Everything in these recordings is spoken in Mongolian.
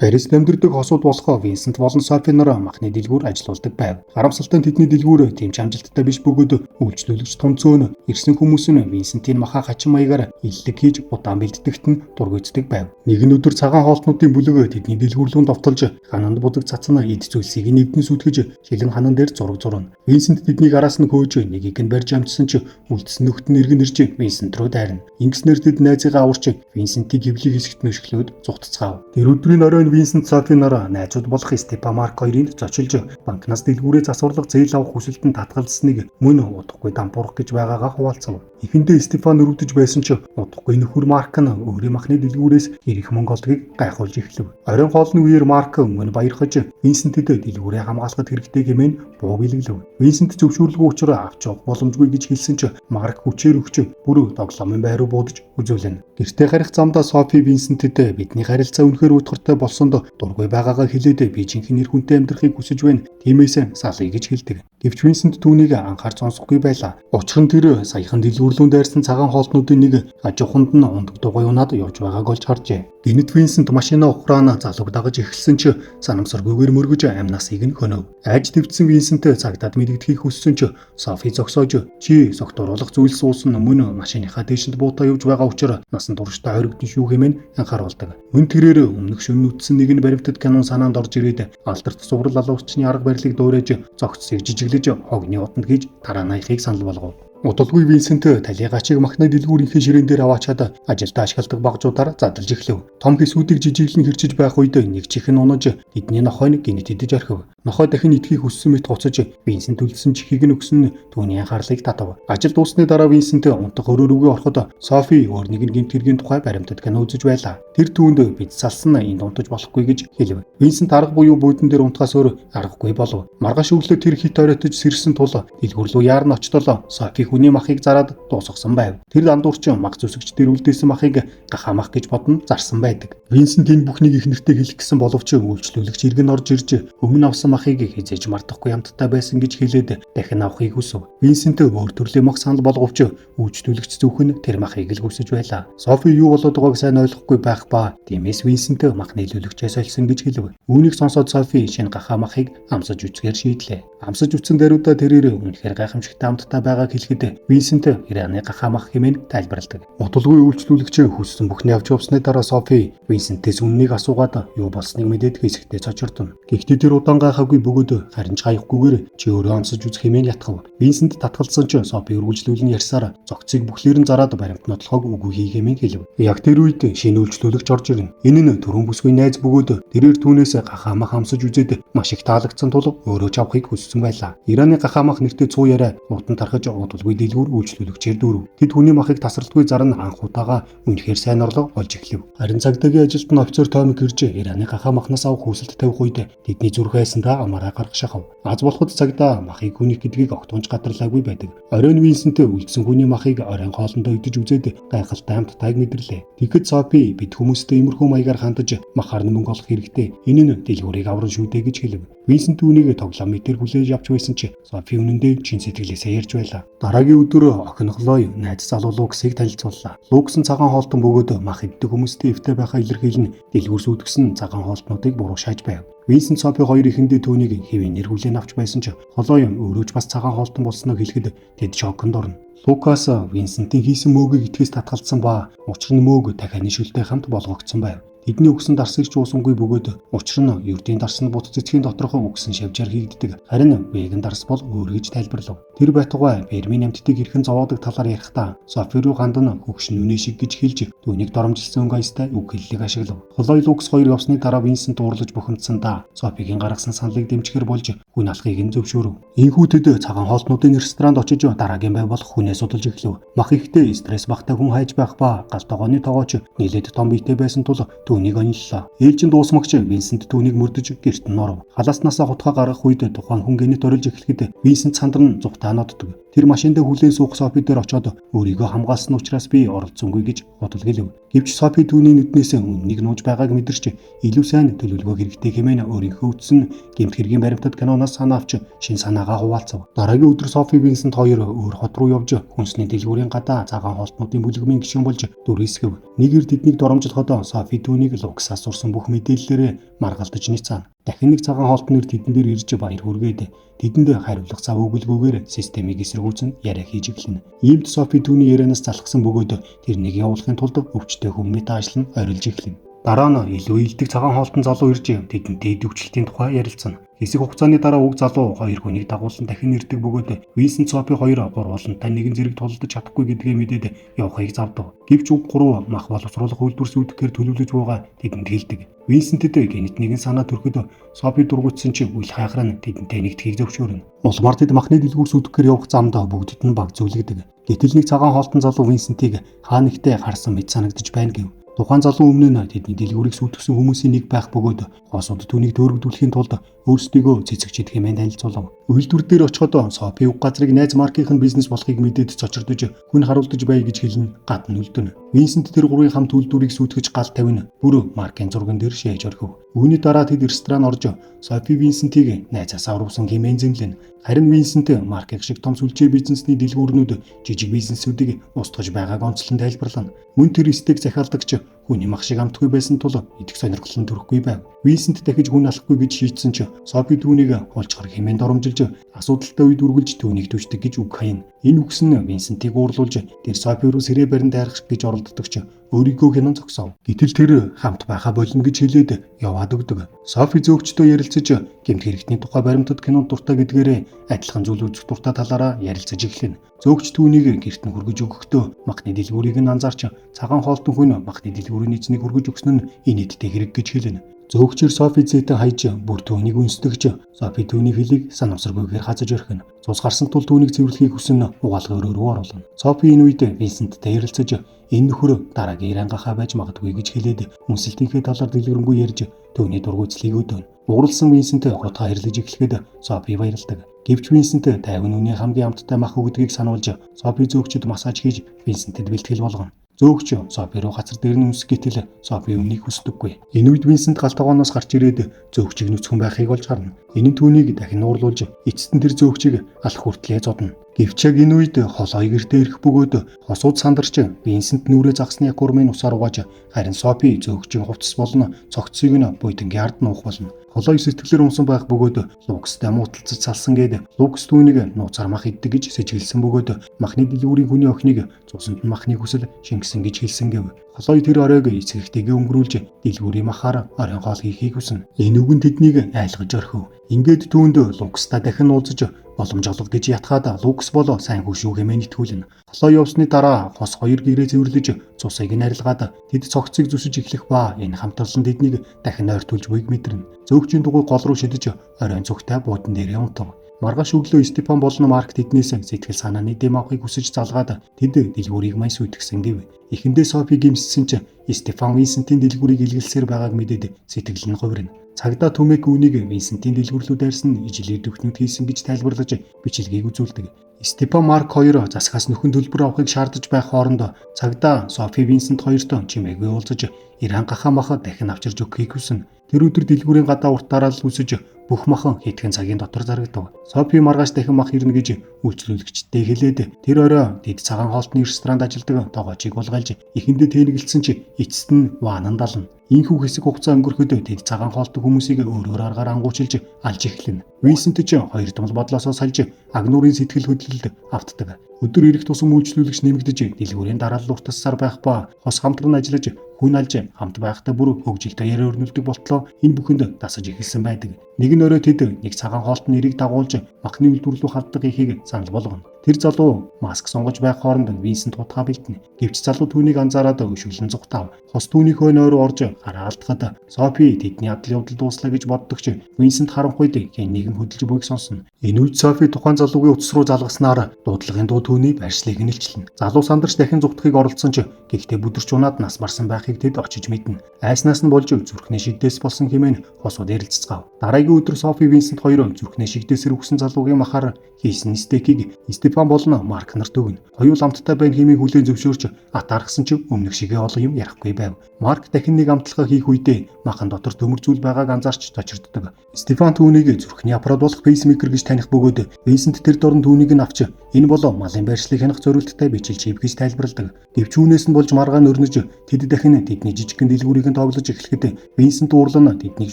Парист амьдардаг хосууд болохоо Винсент болон Софи нараа махны дэлгүүр ажиллаулдаг байв. Харамсалтай нь тэдний дэлгүүр тийм ч амжилттай биш бөгөөд үйлчлүүлэгч томцөөнө ирсэн хүмүүс нь Винсентийн махаа хачин маягаар иллэг хийж удаан бэлддэгт нь дургуйцдаг байв. Нэгэн өдөр цагаан хоолтнуудын бүлэг тэдний дэлгүүрлүүнд довтолж хананд будаг цацна эд зүйлсийг нэгдэн сүтгэж шилэн ханан дээр зураг зурна. Винсент тэднийг араас нь хөөж нэгийг нь барьж амжсан ч үлдсэн нөхд нь иргэн ирж Винсент рүү дайрна. Ингэснээр тэд найзыгаа аварч Винсентийг хэвлэх хэсэгт нөшгөлөөд зугтцгаав. Тэр өдрийн оройн Винсент Софи нараа найзууд болох Степа Марк хоёрыг зочилж банкнаас дэлгүүрээ засварлах зээл авах хүсэлтэнд татгалзсныг мөн удахгүй дампуурах гэж байгаагаа хуваалцав. Эхэндээ Стефан өрөвдөж байсан ч удахгүй нөхөр Марк нь өөрийн махны дэлгүүрээс ирэх мөнгө олдгийг гайхуулж эхлэв. Оройн хоолны үеэр Марк мөн баярхаж Винсентэд дэлгүүрээ хамгаалахад хэрэгтэй хэмээн буу билэглэв. Винсент зөвшөөрлгүй учраас авч явах боломжгүй гэж хэлсэн ч Марк хүчээр өгч бүр тоглоомын байруу буудаж үзүүлнэ. Гэртээ гарах замдаа Софи Винсентэд бидний харилцаа үнэхээр утгартай болсонд дургүй байгаагаа хэлээд би жинхэнэ нэр хүнтэй амьдрахыг хүсэж байна. Тиймээс салъя гэж хэлдэг. Гэвч Винсент түүнийг анхаарч сонсохгүй байлаа. Учир нь тэр саяхан дэлгүүрлүүнд дайрсан цагаан хоолтнуудын нэг хажууханд нь ундаг дугуй унаад явж байгааг олж харжээ. Гэнэт Винсент машина ухраана залууг дагаж эхэлсэн ч санамсаргүйгээр мөргөж амнасыг нь хөнөв. Айж твцсэн Винсент цагдаад мэдэгдэхийг хүссэн ч Софи зогсоож чи согтууруулах зүйл суусан мөн машиныхаа дэшинд буутаа явж байгаа учраас насан туршдаа хоригдсон шүү хэмээн анхааруулдаг. Мөн тэрээр өмнөх шөнө үтсэн нэг нь баримтат канон санаанд орж ирээд алдарт суврал алуурчны арга барилыг дуурайж зогцсыг жижиглэж хогны утанд хийж тараанахыг санал болгов. Удалгүй Винсент талигачиг махны дэлгүүрийнхээ ширээн дээр аваачаад ажилдаа ашигладаг багжуудаар задлж эхлэв. Том хэсүүдийг жижиглэн хэрчиж байх үед нэг чихэн унаж тэдний нохойг гинэт идэж орхив. Нохой дахин идэхийг хүссэн мэт хуцаж Винсент үлдсэн чихийг нь өгсөн нь түүний анхаарлыг татав. Ажил дуусны дараа Винсент унтах өрөө рүүгээ ороход Софи өөр нэгэн гэмт хэргийн тухай баримтат кино үзэж байлаа. Тэр түүнд бид салсан энд унтаж болохгүй гэж хэлв. Винсент арга буюу буудан дээр унтахаас өөр аргагүй болов. Маргааш өглөө тэр хит оройтож сэрсэн тул дэлгүүр рүү яарн очтолоо Софи хүний махыг зараад дуусгасан байв. Тэр дандуурчин мах зүсгч дээр үлдээсэн махыг гахамах гэж бодно зарсан байдаг. Винсент энэ бүхнийг их нэртэй хэлэх гэсэн боловч үйлчлүүлэгч иргэн орж ирж өмнө авсан махыг хизээж мартахгүй хамттай байсан гэж хэлээд дахин авахыг хүсв. Винсент өөр төрлийн мах санал болговч үйлчлүүлэгч зөвхөн тэр махыг л хүсэж байлаа. Софи юу болоод байгааг сайн ойлгохгүй байх ба тиймээс Винсент мах нийлүүлэгчээс олсон гэж хэлв. Үүнийг сонсоод Софи шинэ гахамахыг амсаж үцгээр шийдлээ. Амсаж үтсэн даруйдаа тэрээр үнэхээр гайхамшигтай хамттай байгааг хэлэхэд Винсент Ираны гахамах хэмээн тайлбарладаг. Удалгүй үйлчлүүлэгч хүссэн бүхний авч явсны дараа Софи Винсентээс үннийг асуугаад юу болсныг мэдээд хэсэгтээ цочирдно. Гэхдээ тэр удаан гайхаагүй бөгөөд харин ч гайхахгүйгээр чи өөрөө амсаж үзэх хэмээн ятгав. Винсент татгалзсан ч Софи үргэлжлүүлэн ярьсаар зогцыг бүхлээр нь зараад баримт нотлохог үгүй хэмээн хэлв. Яг тэр үед шинэ үйлчлүүлэгч орж ирнэ. Энэ нь түрүүн бүсгүй найз бөгөөд тэрээр түүнээс гахамах амсаж үзээд маш их таалагдсан тул өөрөө ч авахыг хүссэн байлаа. Ираны гахамах нэртэй цуу яриа утан тархаж удалгүй дэлгүүр үйлчлүүлэгчээр дүүрв. Тэд түүний махыг тасралтгүй зарна анх удаага үнэхээр сайн орлого олж эхлэв. Харин цагдаагийн ажилтны офицер Том гэрж Ираны гахамахнаас авах хүсэлт тавих үед тэдний зүрхээсэндээ амаараа гаргах шахав. Аз болоход цагдаа махыг хүнийх гэдгийг огтунч гадарлаагүй байдаг. Оройн Винсент үлдсэн хүний махыг оройн хоолндоо идэж үзээд гайхалтай хамттайг мэдэрлээ. Тэгэхэд Софи бид хүмүүстэй иймэрхүү маягаар хандаж махаар нь мөнгө олох хэрэгтэй. Энэ нь дэлгүүрийг авран шүү дээ гэж хэлв. Винсент үүнийг тоглоом мэтэр хүлээж авч байсан ч Софи үнэндээ чин сэтгэлээсээ ярьж байлаа. Дараагийн өдөр охин Хлой найз залуу Луксыг танилцууллаа. Лукс нь цагаан хоолтон бөгөөд мах иддэг хүмүүстэй эвтэй байхаа илэрхийлэн дэлгүүр сүйтгэсэн цагаан хоолтнуудыг буруу шааж байв. Винсент Софи хоёр ихэндээ түүнийг хэвийн нэр хүлээн авч байсан ч Хлой өөрөө ч бас цагаан хоолтон болсноо хэлэхэд тэд шоконд орно. Лукас Винсентийн хийсэн мөөгийг итгэс татгалзсан ба учир нь мөөг дахианы шүлтэй хамт болгогдсон байв. Тэдний өгсөн дарсыг ч уусангүй бөгөөд учир нь ердийн дарс нь бут цэцгийн доторхон өгсөн шавжаар хийгддэг. Харин веган дарс бол өөр гэж тайлбарлав. Тэр байтугай Пермийн амьтдыг хэрхэн зовоодаг талаар ярихдаа Софи руу гандан хөгшин үнэ шиг гэж хэлж түүнийг доромжилсан өнгөйстэй үг хэллэг ашиглав. Хлой Лукс хоёр явсны дараа Винсент уурлаж бухимдсандаа Софигийн гаргасан саналыг дэмжихэр болж хүн алхахыг нь зөвшөөрөв. Энэхүү тэд цагаан хоолтнуудын ресторанд очиж дараагийн бай болох хүнээ судалж эхлэв. Мах ихтэй стресс багтай хүн хайж байх ба галт тогооны тогооч нэлээд том биетэй байсан тул түүнийг ониллоо. Ээлжин дуусмагч Винсент түүнийг мөрдөж гэрт нь оров. Халааснасаа хутгаа гаргах үед тухайн хүн гэнэт орилж эхлэхэд Винсент сандран зүгтаа ноддог. Тэр машиндаа хүлээн суух Софи дээр очоод өөрийгөө хамгаалсан учраас би оролцсонгүй гэж бодол гэлв. Гэвч Софи түүний нүднээс үннийг нууж байгааг мэдэрч илүү сайн төлөвлөгөө хэрэгтэй хэмээн өөрийнхөө үтсэн гэмт хэргийн баримтат киноноос санаа авч шин санаагаа хуваалцав. Дараагийн өдөр Софи Винсент хоёр өөр хот руу явж хүнсний дэлгүүрийн гадаа цагаан хоолтнуудын бүлэгмийн гишүүн болж дүрийсгэв. Нэгээр тэднийг доромжлоход Софи түүнийг Лукасаас сурсан бүх мэдээллээрээ маргалдаж ницаана. Дахин нэг цагаан хоолтон нэр тэдэн дээр ирж баяр хүргээд тэдэнд хариулах зав өгөлгүйгээр системийг эсэргүүцэн яриа хийж эхэлнэ. Иймд Софи түүний ярианаас залхсан бөгөөд тэр нэг явуулахын тулд өвчтөе хүмүүст ажил нь орилж эхэлнэ. Дараа нь илүү илдэг цагаан хоолтон залуу ирж тэдэнтэй дэвчлэлтийн тухай ярилцсан. Хэсэг хугацааны дараа уг залуу хоёр хүнийг дагуулсан дахин ирдэг бөгөөд Винсент Софи хоёр гурвуулантай нэгэн зэрэг тулдаж чадахгүй гэдгээ мэдээд явахыг завдав. Гэвч уг гурав мах боловсруулах үйлдвэрс үүдэхээр төлөвлөж байгаа тэдэнд хэлдэг. Винсентэд гэнэт нэгэн санаа төрөхөд Софи дургуутсан чинь үл хайхраа нь тэдэнтэй нэгдэхийг зөвшөөрнө. Улмаар тэд махны дэлгүүрс үүдэхээр явах замдаа бүгдэд нь баг зүйлгдэг. Гэтэл нэг цагаан хоолтон залуу Винсентийг хаа нэгтээ харсан мэт санагдаж байна гэв. Тухайн залуу өмнө нь тэдний дэлгүүрийг сүйтгэсэн хүмүүсийн нэг байх бөгөөд хосууд түүнийг төөрөгдүүлэхийн тулд өөрсдийгөө цэцэгчд хэмээн танилцуулав. Үйлдвэр дээр очиход Софи уг газрыг найз Маркийн бизнес болохыг мэдээд цочирдож хүн харуулдаж бай гэж хэлэн гадна үлдэнэ. Винсент тэр гурвын хамт үйлдвэрийг сүйтгэж гал тавина. Бүр Маркийн зурган дээр шээж орхив. Үүний дараа тэд ресторан орж Софи Винсентийг найзаасаа урвсан хэмээн зэмлэнэ. Харин Винсент Маркийн шиг том сүлжээ бизнесний дэлгүүрнүүд жижиг бизнесүүдийг устгаж байгааг онцлон тайлбарлана. Мөн тэр стейк захиалдагч хүний мах шиг амтгүй байсан тул идэх сонирхол нь төрөхгүй байв. Винсент дахиж хүн алахгүй гэж шийдсэн ч Софи түүнийг олчгор хэмээн доромжилж асуудалтай үед үргэлж түүнийг түшдэг гэж үг хаяна. Энэ үгс нь Винсентийг уурлуулж тэр Софи руу сэрээ барин дайрах гэж оролддог ч өөрийгөө хянан зогсов. Гэтэл тэр хамт байхаа болно гэж хэлээд яваад өгдөг. Софи зөөгчдөө ярилцаж гэмт хэрэгтний тухай баримтат кинонд дуртай гэдгээрээ адилхан зүйл үзэх дуртай талаараа ярилцаж эхлэнэ. Зөөгч түүнийг гэрт нь хүргэж өгөхдөө махны дэлгүүрийг нь анзаарч цагаан хоолтон хүн махны дэлгүүрийн эзнийг хүргэж өгсөн нь инээдтэй хэрэг гэж хэлнэ. Зөөгчээр Софи зэйтэн хайж бүр түүнийг үнсдэгч Софи түүний хэлийг санамсаргүйгээр хазаж орхино. Цус гарсан тул түүнийг цэвэрлэхийг хүснэ угаалга өрөө рүү оруулна. Софи энэ үед Винсенттэй ярилцаж энэ нөхөр дараагийн ирангахаа байж магадгүй гэж хэлээд үнсэлтийнхээ талаар дэлгэрэнгүй ярьж түүний дургуйцлыг өдөөнө. Ууралсан Винсент хотоо хэрлэж эхлэхэд Софи баярлдаг. Гэвч Винсент тайван үний хамгийн амттай мах өгдгийг сануулж Софи зөөгчд массаж хийж Винсентэд бэлтгэл болгоно. Зөөгч Софи руу газар дээр нь үсэх гэтэл Софи өмнгийг хүсдэггүй. Энэ үед Винсент галт тогооноос гарч ирээд зөөгчийг нүцгэн байхыг олж харна. Энэ нь түүнийг дахин уурлуулж эцэст нь тэр зөөгчийг алах хүртлээ зодно. Гэвч яг энэ үед холоо гэртээ ирэх бөгөөд хосууд сандарч Винсент нүрээ загсны аквариумын усаар угааж харин Софи зөөгчийн хувцас болон цогцсыг нь буйдынгийн ард нуух болно. Холоо сэтгэлээр унсан байх бөгөөд Лукастай мууталцаж салсан гээд Лукас түүнийг нууцаар мах иддэг гэж сэжиглсэн бөгөөд махны дэлгүүрийн хүний охиныг цусанд нь махны хүсэл шингэсэн гэж хэлсэн гэв. Холоо тэр оройг эцэгтэйгээ өнгөрүүлж дэлгүүрийн махаар оройн хоол хийхийг хүснэ. Энэ үг нь тэднийг айлгаж орхив. Ингээд түүнд Лукастай дахин уулзаж боломж олго гэж ятгаад Лукас болоо сайн хүү шүү хэмээн итгүүлнэ. Холоо явсны дараа хос хоёр гэрээ цэвэрлэж цусыг нь арилгаад тэд цогцыг зүсэж эхлэх ба энэ хамтарлан тэднийг дахин ойртуулж буйг мэдрэнэ. Зөөгчийн дугуй гол руу шидэж оройн цогтой буудан дээр унтав. Маргааш өглөө Стефан болон Марк тэднээс сэтгэл санааны дэм авахыг хүсэж залгаад тэд дэлгүүрийг маяс үтгсэн гэв. Эхэндээ Софи гимссэн ч Стефан Винсентийн дэлгүүрийг илгэлсээр байгааг мэдээд сэтгэл нь хувирна. Цагдаа түмэк үүнийг Винсентийн дэлгүүрлүү дайрсан ижил ирдүхнүүд хийсэн гэж тайлбарлаж бичлэгийг үзүүлдэг. Стефан Марк хоёр засгаас нөхөн төлбөр авахыг шаардаж байх хоорондоо цагдаа Софи Винсент хоёртой чимээгүй уулзаж Иран гахаа маха дахин авчирж өгөхийг хүснэ. Тэр өдөр дэлгүүрийн гадаа урт дараалал үсэж бүх махан хэдхэн цагийн дотор зарагдав. Софи маргааш дахин мах ирнэ гэж үйлчлүүлэгчдээ хэлээд тэр орой тэд цагаан хоолтны ресторанд ажилладаг тоогоочийг булгайлж эхэндээ тэнэгэлсэн чи эцэст нь ваанан дална. Ийхүү хэсэг хугацаа өнгөрөхөд тэд цагаан хоолтог хүмүүсийг өөр аргаар ангуучилж алж эхлэнэ. Винсент ч хоёр томл бодлосоо сальж агнуурын сэтгэл хөдлөлд автдаг. Өдөр ирэх тусам үйлчлүүлэгч нэмэгдэж дэлгүүрийн дараалал уртассаар байх ба хос хамтран ажиллаж хүн алж хамт байхдаа бүр хөгжилтэй яриа өрнөлдөг болтлоо энэ бүхэнд дасаж эхэлсэн байдаг. Нэгэн орой тэд нэг цагаан хоолтны нэрийг дагуулж махны үйлдвэрлэлүү хаддаг ихийг санал болгоно. Тэр залуу маск сонгож байх хооронд Винсент утгаа бэлтэнэ. Гэвч залуу түүнийг анзаараад өшөглөн зүгтав. Хос түүнийхөө нойр орж хараа алдахад Софи тэдний адал явдал дууслаа гэж боддогч Винсент харанхуйд хэн нэгэн хөдөлж буйг сонсно. Энэ үед Софи тухайн залуугийн утас руу залгаснаар дуудлагын дуу түүний барьшлыг нэлчлэнэ. Залуу сандарч дахин зүгтхийг оролцсон ч гэхдээ бүдэрч унаад нас барсан байхыг тэд очиж мэднэ. Айснаас нь болж зүрхний шигдээс болсон хэмээн хосууд ярилццгаав. Дараагийн өдөр Софи Винсент хоёр зүрхний шигдээсээр үхсэн залуугийн махаар хийсэн стейкийг Стефан болон Марк нарт өгнө. Хоёул амттай байна хэмээн хүлээн зөвшөөрч атаархсан ч өмнөх шигээ олон юм ярихгүй байв. Марк дахин нэг амтлага хийх үедээ махан дотор төмөр зүйл байгааг анзаарч зочирддог. Стефан түүнийг зүрхний аппарат болох пейсмейкер гэж таних бөгөөд Винсент тэр дорн түүнийг нь авч энэ болоо малын байршлыг хянах зорилттой бичилж хийв гэж тайлбарладаг. Гэвч үүнээс нь болж маргаан өрнөж тэд дахин тэдний жижигхэн дэлгүүрийг нь тоглож эхлэхэд Винсент уурлан тэднийг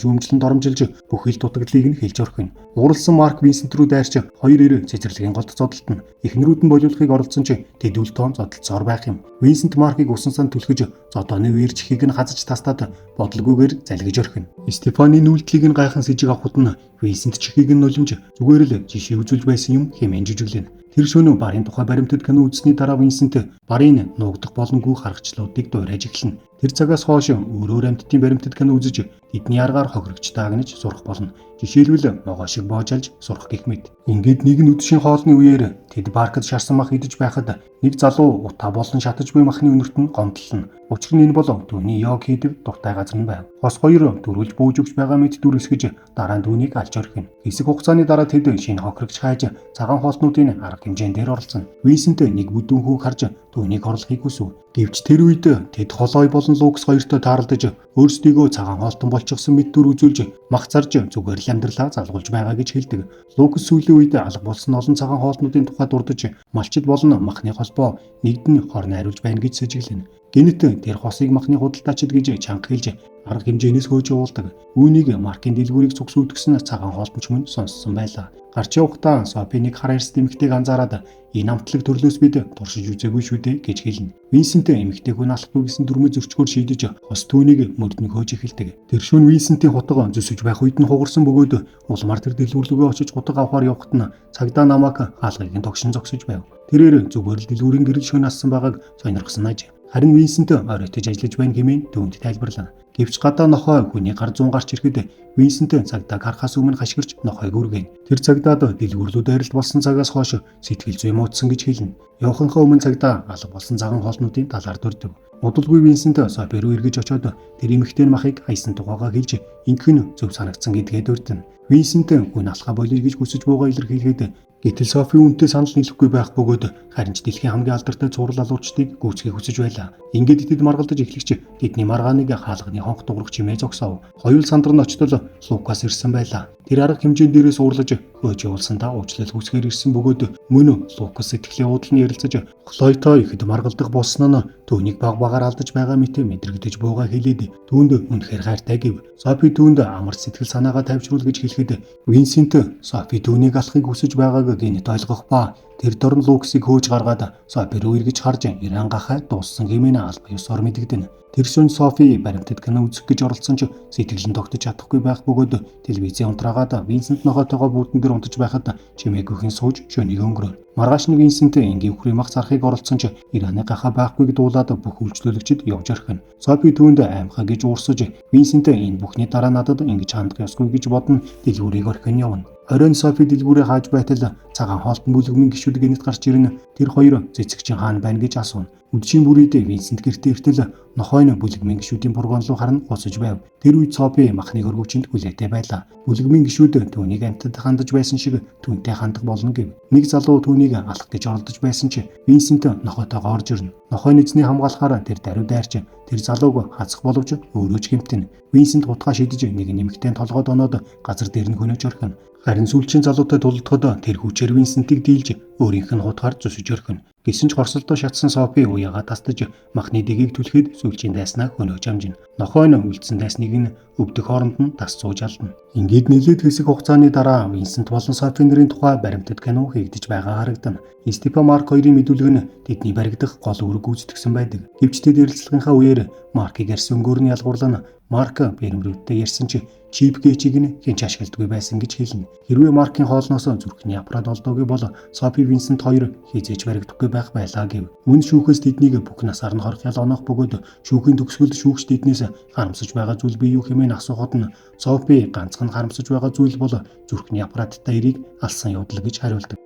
шүүмжлэн доромжилж бүх ил дутагдлыг нь хэлж орхино. Ууралсан Марк Винсент рүү дайрч хоёр ирээ цэцэрлэгийн голд зодтолтно. Эхнэрүүд нь болиулахыг оролдсон ч тэд үл тоон зодтолцоор байх юм. Винсент Маркийг усан сан түлхэж зодооны үер чихийг нь хазаж тастаад бодлогүйгээр залгиж орхино. Стефаны үйлдэлийг нь гайхан сэжиг авахд нь Винсент чихийг нь нулимж зүгээр л жишээ үзүүлж байсан юм хэмээн жижиглэв. Тэр шөнө барын тухай баримтат кино үзсний дараа Винсент барын нуугдах боломгүй харгачлуудыг дуурайж эхэлнэ. Тэр цагаас хойш өөр амьтдын баримтат кино үзэж тэдний аргаар хохирогч таагнаж сурах болно. Жишээлбэл могоо шиг боожалж сурах гэх мэт. Ингээд нэгэн өдшийн хоолны үеэр тэд паркд шарсан мах идэж байхад нэг залуу утаа болон шатаж буй махны өнөрт нь гомдлно. Учир нь энэ бол түүний йог хийдэг дуртай газар нь байв. Хос хоёр дөрвөлж бууж өгч байгаа мэт дүрсгэж дараа нь түүнийг алж орхино. Хэсэг хугацааны дараа тэд шинэ хохирогч хайж цагаан хоолтнуудын арга хэмжээндээр оролцсон. Винсент нэг бүдүүн хүүг харж түүнийг хорлохыг хүсв. Гэвч тэр үед тэд Холой болон Лукас хоёртой тааралдаж өөрсдийгөө цагаан хоолтон болчихсон мэт дүр үзүүлж мах зарж зүгээр л амьдралаа залгуулж байгаа гэж хэлдэг. Лукас сүүлийн үед алга болсон олон цагаан хоолтнуудын тухай дурдж малчид болон махны холбоо нэгдэн хор найруулж байна гэж сэжиглэнэ. Гэнэт тэр хосыг махны худалдаачид гэж чанга хэлж арга хэмжээнээс хөөж явуулдаг. Үүнийг Маркийн дэлгүүрийг цугсүйдгсэн цагаан хоолтонч мөн сонссон байлаа. Гарч явахдаа Софиник хар эрс эмэгтэйг анзаараад энэ амтлаг төрлөөс бид туршиж үзээгүй шүү дээ гэж хэлнэ. Винсент эмэгтэйг хүн алахгүй гэсэн дүрмээ зөрчгөөр шийдэж хос түүнийг мөрдөн хөөж эхэлдэг. Тэр шөнө Винсентийн хутга зөсөж байх үед нь хугарсан бөгөөд улмаар тэр дэлгүүрлөгөө очиж хутга авахар явахт нь цагдаа намайг хаалгыг нь тогшин зогсож байв. Тэрээр зүгээр л дэлгүүрийн гэрэл шөнө ассан байгааг сонирхсан аж. Харин Винсент оройтож ажиллаж байна хэмээн түүнд тайлбарлана. Гэвч гадаа нохой хүний гар зүүн гарч ирэхэд Винсент цагдааг харахаас өмнө хашгирч нохойг үргэн. Тэр цагдаад дэлгүүрлүүд арилт болсон цагаас хойш сэтгэл зүй муудсан гэж хэлнэ. Явахынхаа өмнө цагдаа алга болсон цагаан хоолнуудын талаар дурдв. Удалгүй Винсент Софи руу эргэж очиод тэр эмэгтэй махыг хайсан тухайгаа хэлж инхэн зөв санагдсан гэдгээ дурдна. Винсент хүн алхаа болъё гэж хүсэж буугаа илэрхийлээд гэтэл Софи үнтэй санал нийлэхгүй байх бөгөөд харин ч дэлхийн хамгийн алдартай цуврал алуучдыг гүйцэхийг хүсэж байлаа. Ингээд тэд маргалдаж эхлэгч тэдний маргааныг хаалганы хонх дуурах чимээ зогсов. Хоёул сандар нь очтол Лукас ирсэн байлаа. Тэр арга хэмжээнд дээрээс уурлаж хөөж явуулсандаа уучлал хүсгээр ирсэн бөгөөд мөн Лукас сэтгэлийн уудлын ярилцаж Хлойтой ихэд маргалдах болсон нь түүнийг баг багаар алдаж байгаа мэт мэдрэгдэж буугаа хэлээд түүнд үнэхээр хайртай гэв. Софи түүнд амар сэтгэл санаагаа тавьчруул гэж хэлэхэд Винсент Софи түүнийг алахыг хүсэж байгааг гэнэт ойлгох ба тэр дорн Лукасыг хөөж гаргаад Софи руу эргэж харж Иран гахай дууссан хэмээн алба ёсоор мэдэгдэнэ. Тэр шөнө Софи баримтат кино үзэх гэж оролцсон ч сэтгэл нь тогтож чадахгүй байх бөгөөд телевизийн унтраагаад Винсент нохоотойгоо бүүтэн дээр унтаж байхад чимээгүйхэн сууж шөнийг өнгөрөв. Маргааш нь Винсент энгийн үхрийн мах зарахыг оролцсон ч Ираны гахаа байхгүйг дуулаад бүх үйлчлүүлэгчид явж орхино. Софи түүнд аймхаа гэж уурсаж Винсент энэ бүхний дараа надад ингэж хандах ёсгүй гэж бодно дэлгүүрийг орхин явна. Оройн Софи дэлгүүрээ хааж байтал цагаан хоолтон бүлэгмийн гишүүд гэнэт гарч ирнэ. Тэр хоёр цэцэгчин хаана байна гэж асууна. Үдшийн бүрийд Винсент гэртээ иртэл нохойн бүлэгмийн гишүүдийн фургон руу харна уцаж байв. Тэр үед Софи махны хөргөвчөнд хүлээтэй байлаа. Бүлэгмийн гишүүд түүнийг амьтад хандаж байсан шиг түүнтэй хандах болно гэв. Нэг залуу түүнийг алах гэж оролдож байсан ч Винсент нохоотойгоо орж ирнэ. Нохойн эзний хамгаалахаар тэр даруй дайрч тэр залууг хацах боловч өөрөө ч гэмтэн. Винсент хутгаа шидэж нэг нэмэгтэй толгойд оноод газар дээр нь хөнөөж орхино. Харин сүүлчийн залуутай тулдахад тэр хүчээр Винсентийг дийлж өөрийнх нь хутгаар зөсөж орхино. Гэсэн ч хорсолдоо шатсан Софи уяагаа тастаж махны дэгийг түлхэд сүүлчийн дайснаа хөнөөж амжина. Нохойн үлдсэн дайсныг нь өвдөх хооронд нь тас сууж алдна. Ингээд нэлээд хэсэг хугацааны дараа Винсент болон Софи нарын тухай баримтат кино хийгдэж байгаа харагдана. Стефан Марк хоёрын мэдүүлэг нь тэдний баригдах гол үүрэг гүйцэтгэсэн байдаг. Гэвч тэд ярилцлагынхаа үеэр Маркийг арьс өнгөөр нь ялгуурлана. Марк бэрэмрүүдтэй ярьсан ч чип гэчийг нь хинч ашигладаггүй байсан гэж хэлнэ. Хэрвээ Маркийн хоолноос зүрхний аппарат олдоогүй бол Софи Винсент хоёр хизээж баригдахгүй байх байлаа гэв. Мөн шүүхээс тэднийг бүх насаар нь хорхол оноох бөгөөд шүүхийн төгсгөлд шүүгч тэднээс харамсаж байгаа зүйл бий юу хэмээн асуухад нь Софи ганцхан харамсаж байгаа зүйл бол зүрхний аппараттай эрийг алсан явдал гэж хариулдаг.